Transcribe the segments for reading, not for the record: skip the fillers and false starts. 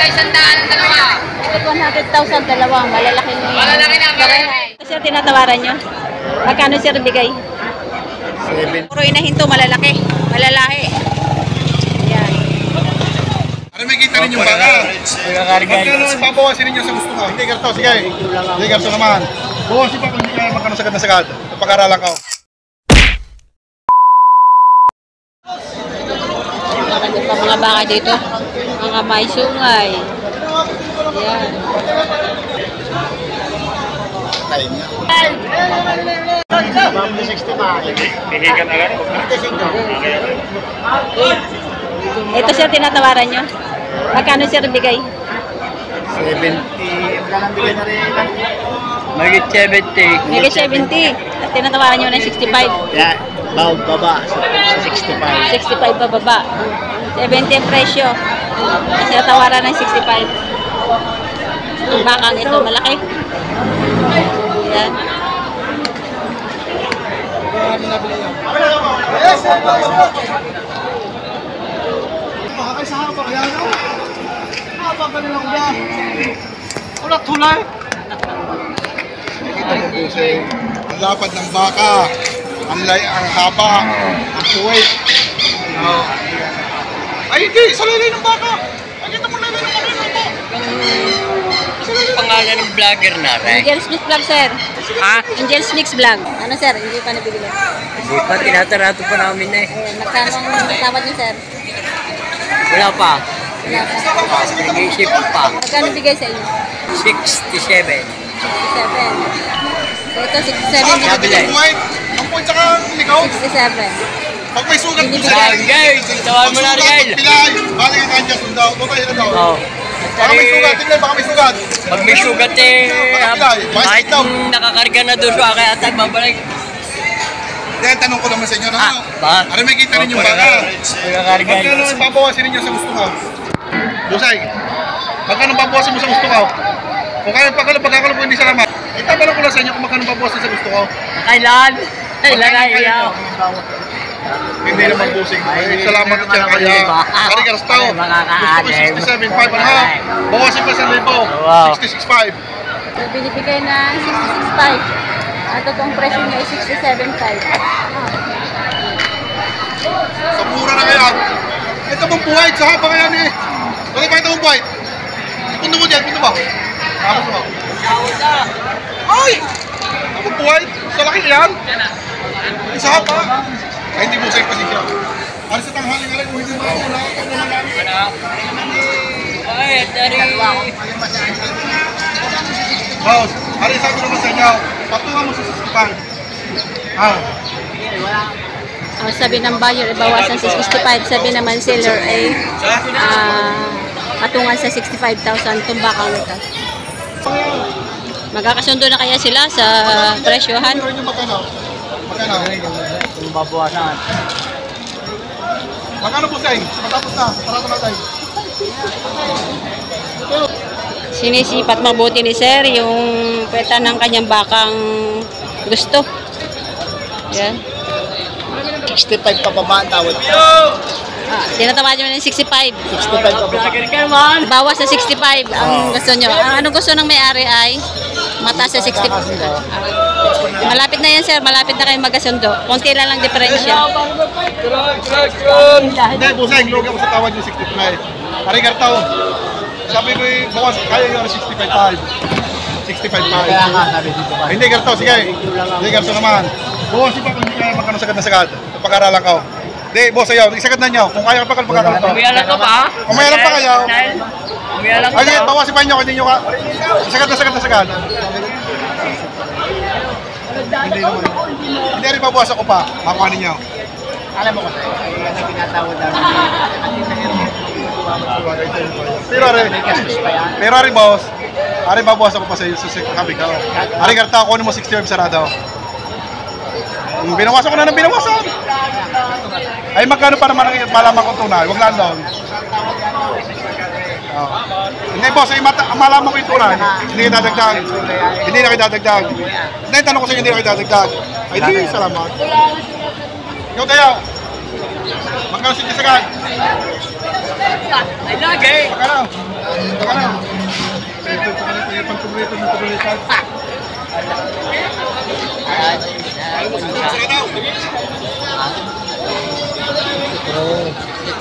100,000 dalawa. 100,000 dalawa. Malalaki na. Malalaki na, malalaki. Sir, tinatawaran nyo? Magkano sir bigay? 7. Puro inahinto, malalaki. Malalaki. Yan. Ano may kita rin yung baka? Magkano ang babawasin ninyo sa gusto mo? Hindi ganito, sige. Hindi ganito naman. Bawasin pa kung hindi kaya magkano sagad na sagad. Pag-aralan ka. Maganda pa mga baka dito. Mga may sungay. Yan. Ito sir, tinatawaran nyo? Magkano sir bigay? 70. Magit 70. Megit 70. Tinatawaran nyo ng 65. Yeah, baba sa 65. 65 pa baba. 70 ang presyo. Tinatawaran ng 65. Ang bakang ito, malaki. Yan. Makakay sa haba kaya no? Haba ka nilang ba? Wala tulay. Nakikita mo po sa ang lapad ng baka, ang haba, ang puwet. Ay hindi, sa lalay ng baka. Nakikita mo lalay ng baka mo. Pangalan ng vlogger na, right? Angel Smith Vlog, sir. Ha? Angel Smith Vlog. Ano, sir? Hindi pa nabibili. Hindi pa, tinatarato pa namin na eh. Ayan, magkano ang tawad niyo, sir? Wala pa. Wala pa. Nag-iisip pa. Magkano bigay sa inyo? 67. 67. So, ito, 67 Sabi binibigay. lang. Ang white, ang puwet saka ligaw. 67. Pag may sugat po Ah, guys, tawag mo na rin. pilay, balik ang kanya sundaw. Tutay na daw. Oh. Baka may sugat, tingnan, baka may sugat. Pag may sugat eh, kahit nakakarga na doon sa akin at babalik. Kaya tanong ko naman sa inyo, Ah, ba? ano may kita rin yung baka? Nakakarga. Magkano ang babawasin ninyo sa gusto ko? Busay, magkano babawasin mo sa gusto ko? Kung kaya pagkakalo po hindi salamat, itatanong ko lang sa inyo kung magkano babawasin sa gusto ko. Kailan? Kailan na iyaw? Hindi naman busing. Ay, salamat at yan kaya. Kari Karstaw, gusto ko 67.5 and a half. Bawasin pa sa libo, 66.5. So, binibigay na 66.5. Ang totoong presyo niya ay 67.5. Sa mura na kaya. Ito mong buhay, sa haba kaya ni. Bakit pa ito mong buhay? Pundo mo dyan, pundo ba? Tapos mo. Ay! Ito mong buhay, sa laki yan. Sa haba. Ay, hindi busay pa siya. Alis sa tanghali nga rin, kung hindi makakula. Ay, dari. Boss, alis sabi naman sa inyo, patungan mo sa sasipan. Ang sabi ng buyer, ibawasan sa 65. Sabi naman seller ay patungan sa 65,000 tumbakang ito. Magkakasundo na kaya sila sa presyohan? Magkano? Magkano? Kung babawasan. Magkano po sa'yo? Matapos na, parado na tayo. Sinisipat mabuti ni sir yung pweta ng kanyang bakang gusto. Yan. 65 pababa ang tawad. Tinatawag nyo ng 65. 65 pababa. Bawas sa 65 ang gusto nyo. Ang anong gusto ng may-ari ay mataas sa 60. Malapit na yan sir, malapit na kayo magkasundo. Konti lang diferensya. Hindi, busay, lugi ako sa tawad yung 65. Ari Gartaw, sabi ko bawas, kaya yung 65.5. 65.5. Kaya nga, sabi dito pa. Hindi Gartaw, sige. Hindi Gartaw naman. Bawasin pa kung hindi kaya magkano sagad na sagad. Pag-aralan ko. Hindi, boss, ayaw. Isagad na nyo. Kung kaya pa pagkakaroon ko. Umiyalan ka pa? Kumayalan pa kayo. Umiyalan ka Ay, sige, bawasin pa nyo kung hindi nyo ka. Sagad na sagad na sagad. Hindi naman. Hindi rin babawasan ko pa. Makuha ninyo. Alam mo kasi, yan ang pinatawad namin. Pero ari boss, ari babawasan ko pa sa iyo sa kabig ka. Ari karta ako mo 65 sarado. Binawasan ko na ng binawasan. Ay magkano pa naman ang malaman ko tunay? Wag lang doon. Hindi boss, ay malaman ko yung tunay. Hindi kita dagdag. Hindi na kita dagdag. Hindi tanong ko sa inyo, hindi na kita dagdag. Ay di, salamat. Ikaw tayo. Magkano si Kisagad? Ay lagi. Magkano?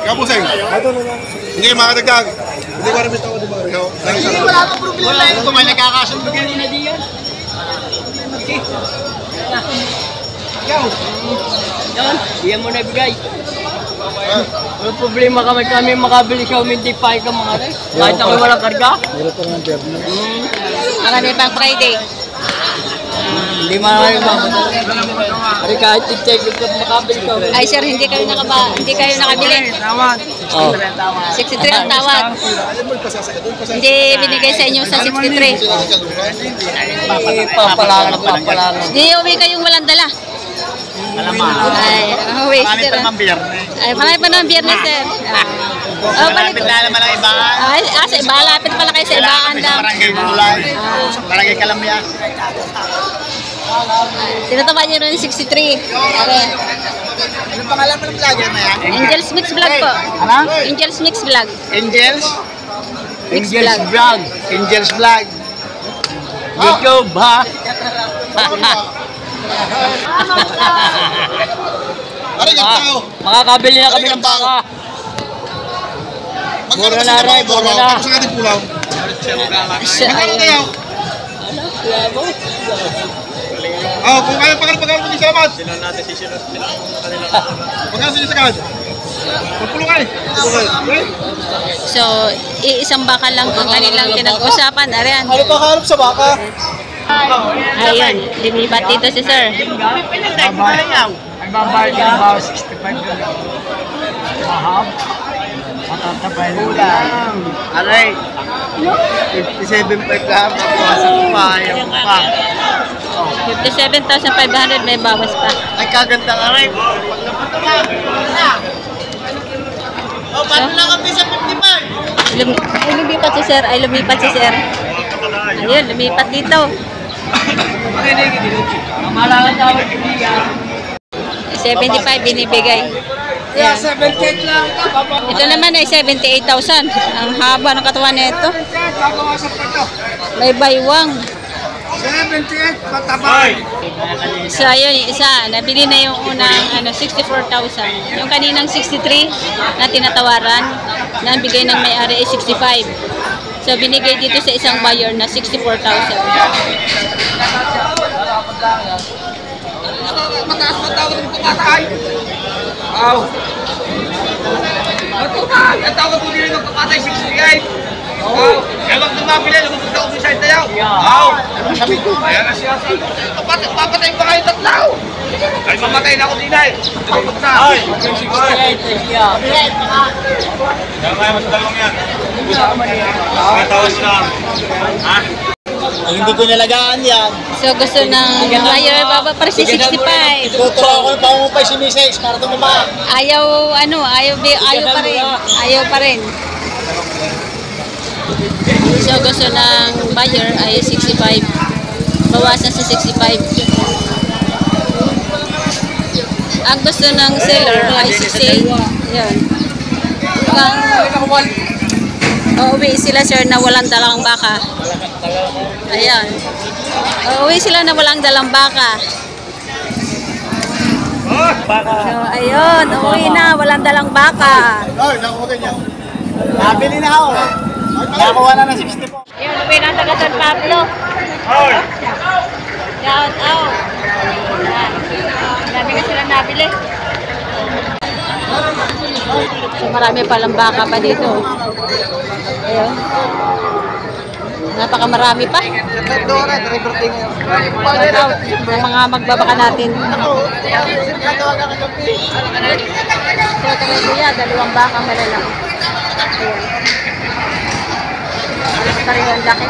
Kapuseng. Hindi kayo makadagdag. Hindi ko rin ito, di ba? Wala akong problema yun. Kung may nagkakasundo kayo na diyan. Yan, iyan mo na ibigay. Walang problema kami makabili sa umintipay ka mga rin. Kahit ako walang karga. Marami pang Friday. Hindi marami ba? Ay kahit i-check ka makabili ka. Ay sir, hindi kayo nakabili. Oh. 63 ang tawad. Hindi binigay sa inyo sa 63. Papalangan. Hindi uwi kayong walang dala. Ay, uwi sir. Ay, marami pa naman biyernes sir. Malapit na naman ang ibaan. Ay, sa iba, lapit pala kayo sa ibaan lang. Barangay Bulay. Barangay Kalamya. Tinatawa niyo rin yung 63. Okay. Ano pangalan mo ng vlogger na yan? Angels Mix Vlog po. Ano? Angels Mix Vlog. Angels? Mix Angels Vlog. Vlog. Angels Vlog. YouTube ha? Ano yung tao? Makakabili na kami ng baka. Mura na rin, mura na. Tapos ang ating pulaw. Siya, Magkano ayun. kayo? Kung kaya pagkano mo din sa lamat. Magkano sinisagad? Magpulo ka eh. So, iisang baka lang ang kanilang pinag-usapan. Ariyan. Ano pa harap sa baka? Ayun, lumipat dito si sir. Ay babayad ka ba? 65 yun. Mahab. Matatabay lang. Aray. 57.5 lang. Mabawasan ko pa. Ayaw ko pa. 57,500 may bawas pa. Ay kaganda ka rin. Pag napatulang. Oh, paano lang kami sa 55? Lumipat si sir. Ay, lumipat si sir. Ayun, lumipat dito. Mamalangan tawag kaibigan. 75 binibigay. Yeah, Yan. 78 lang. Ito naman ay 78,000. Ang haba ng katawan nito. Babawasan pa ito. May baywang. 78, patabay. So ayun, isa, nabili na yung unang 64,000. Yung kaninang 63 na tinatawaran, na ang bigay ng may-ari ay 65. So binigay dito sa isang buyer na 64,000. Mataas na tawag ng pagkatay. Aw. Matupag! Ang tawag mo nila ng pagkatay 68. Aw. Kaya wag tumapila, lumabot ako sa side tayo. Aw. Sabi ko, kaya na siya sabi. Papatay pa kayo tatlaw. Ay, mamatay na ako din ay. Lumabot na. Ay. Kaya mas dalawang yan. Tawas lang. Ha? Hindi ko nalagaan yan. So gusto ng buyer, baba para si 65. Tuturo ako ng pangungupay si Mrs. para tumama. Ayaw pa rin. Ayaw pa rin. So gusto ng buyer ay 65. Bawasan sa 65. Ang gusto ng seller ay 68. Yan. Uuwi sila sir na walang dalang baka. Ayan. Uuwi sila na walang dalang baka. So ayun, uuwi na walang dalang baka. Ay, nakuha niya. Nabili na ako. Nakuha na ng 60 po. Ayun, uuwi na sa San Pablo. Shout out. Ayan. Dami na sila nabili. So marami palang baka pa dito. Ayun. Napakamarami pa. Shout out sa mga magbabaka natin. So talaga dalawang baka malalaki. Ayun. Pareho ang laki.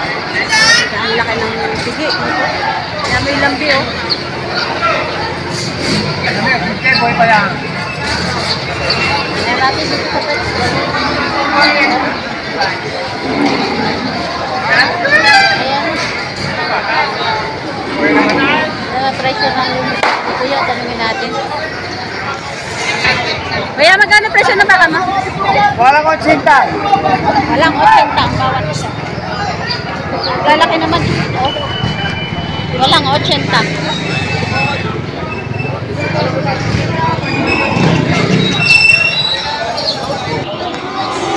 Ang laki ng sige. Kaya may lambi oh. Boy pa yan. Ayan natin dito sa pet. Ayan. Ayan. Presyo ng kuya, tanungin natin. Kuya, magkano presyo ng baka mo? Wala ko 80. Walang 80 ang baka. Malalaki naman. Oh. Walang 80.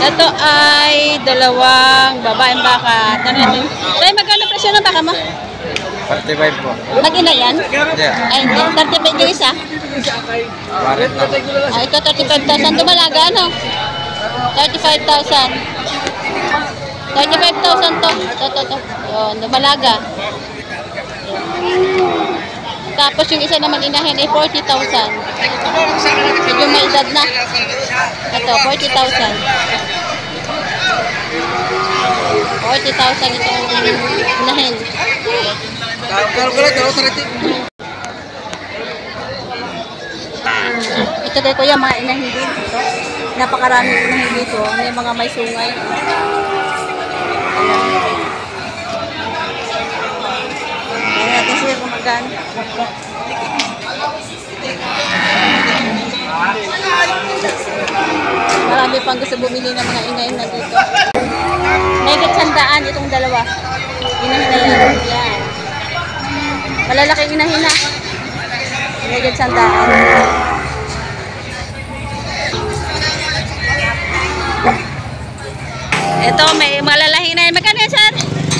Ito ay dalawang babaeng baka. Tanong. Tay, magkano presyo ng baka mo? 35 po. Mag-ina yan? Hindi. Ay, hindi. 35 yung isa. Marit na. Ay, ito 35,000. Dumalaga, ano? 35,000. 35,000 to. Ito. Yun, dumalaga. Tapos yung isa naman inahin ay 40,000. Medyo may edad na. Ito, 40,000. 40,000 itong inahin. Ito tayo kuya, mga inahin din. Ito. Napakaraming inahin dito. May mga may sungay. Ayan natin siya kung magkano. Marami pang gusto bumili ng mga inahin na dito. Megit 100 itong dalawa. Inahin na yan. Yan. Malalaking inahin na. Megit 100. Ito, may malalaking inahin. Magkano yan, sir?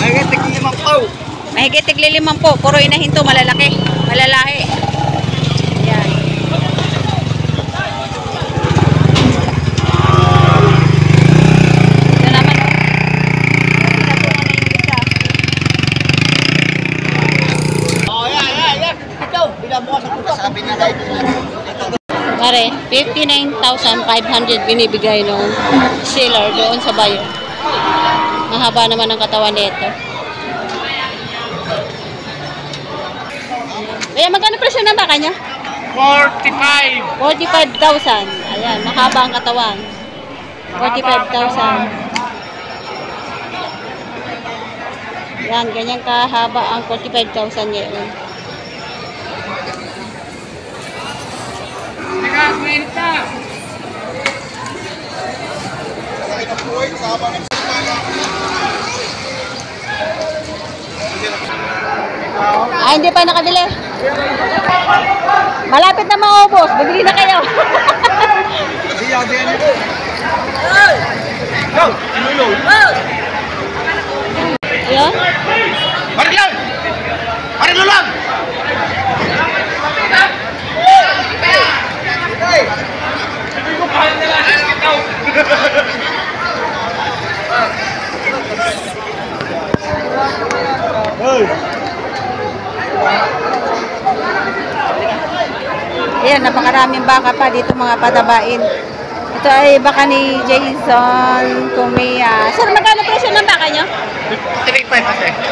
Mahigit tig-5 po. Mahigit tig-5 po. Puro inahin to, malalaki. Malalahi. Yan. Ito naman, oh. Pinatungan na yung isa. Oh, yan. Ikaw, binabukas ang puto. Sabi niya dahil. Pare, 59,500 binibigay nung seller doon sa bayo. Mahaba naman ang katawan nito. Kaya magkano presyo ng baka niya? 45. 45,000. Ayan, mahaba ang katawan. 45,000. Yan, ganyan kahaba ang 45,000 ngayon. Ay, hindi pa nakabili. Malapit na maubos. Bibili na kayo. Ayan. Marilan! Marilulang! Ayan, napakaraming baka pa dito mga patabain. Ito ay baka ni Jason Kumia. Sir, magkano presyo ng baka nyo?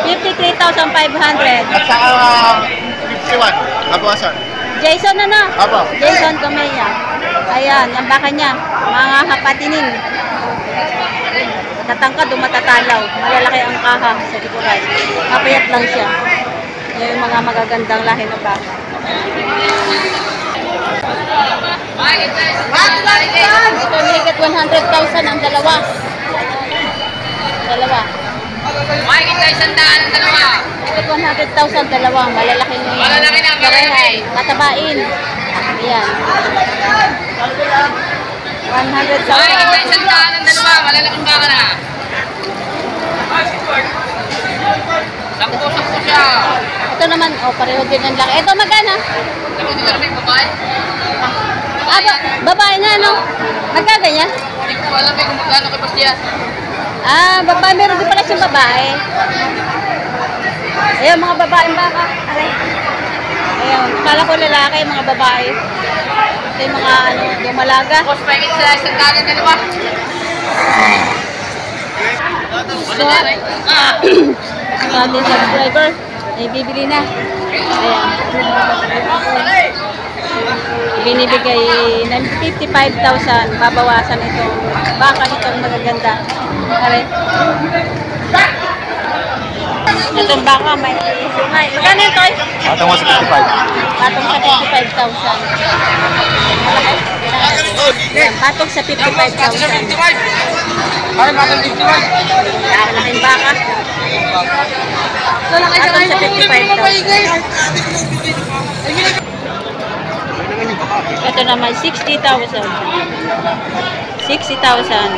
53,500. At saka 51. Nabawasan. Jason ano? Apo. Jason Kumia. Ayan, yung baka niya. Mga hapatinin. Tatangkad o matatalaw. Malalaki ang kaha sa likuran. Mapayat lang siya. Yan yung mga magagandang lahi ng baka. Ito, higit 100,000 ang dalawa. Mahigit tayo 100 ang dalawa. Higit 100,000 dalawa. Malalaki na. Malalaki na, malalaki. Matabain. Ayan. 100,000. Mahigit tayo 100 ang dalawa. Malalaking baka na. Sampo siya. Ito naman, oh, pareho din ang laki. Ito magkano? Sabi dito namin babae. Babae nga, no? Magkaganyan? Hindi ko alam kung magkano kay Bastian. Babae, meron din pala siyang babae. Ayun, mga babaeng baka. Aray. Ayun, kala ko lalaki, mga babae. Ito yung mga, dumalaga. Tapos mahigit sa 100 ang dalawa. So, ating subscriber, ay bibili na. Ayan. Binibigay ng 55,000. Babawasan itong baka itong magaganda. Aray. Itong baka may sungay. Magkano ito eh? Atong mo sa 55. Patong sa 55,000. Ayan, patong sa 55,000. Parang batang 55. Malaking baka. Ito naman, 60,000. 60,000.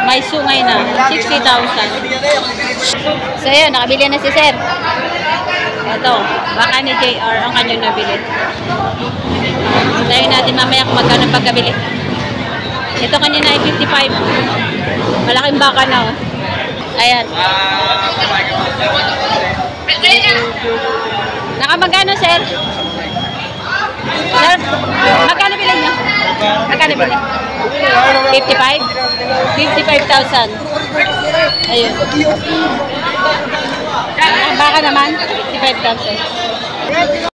May sungay na, 60,000. So yun, nakabili na si Sir. Ito, baka ni JR ang kanyang nabili. Tayo natin mamaya kung magkano pagkabili. Ito kanina ay 55. Malaking baka na, oh. Ayan. Nakamagano, Sir? Sir, magkano bilhin niyo? Magkano bilhin? 55? 55,000. Ayun. Ang baka naman, 55,000.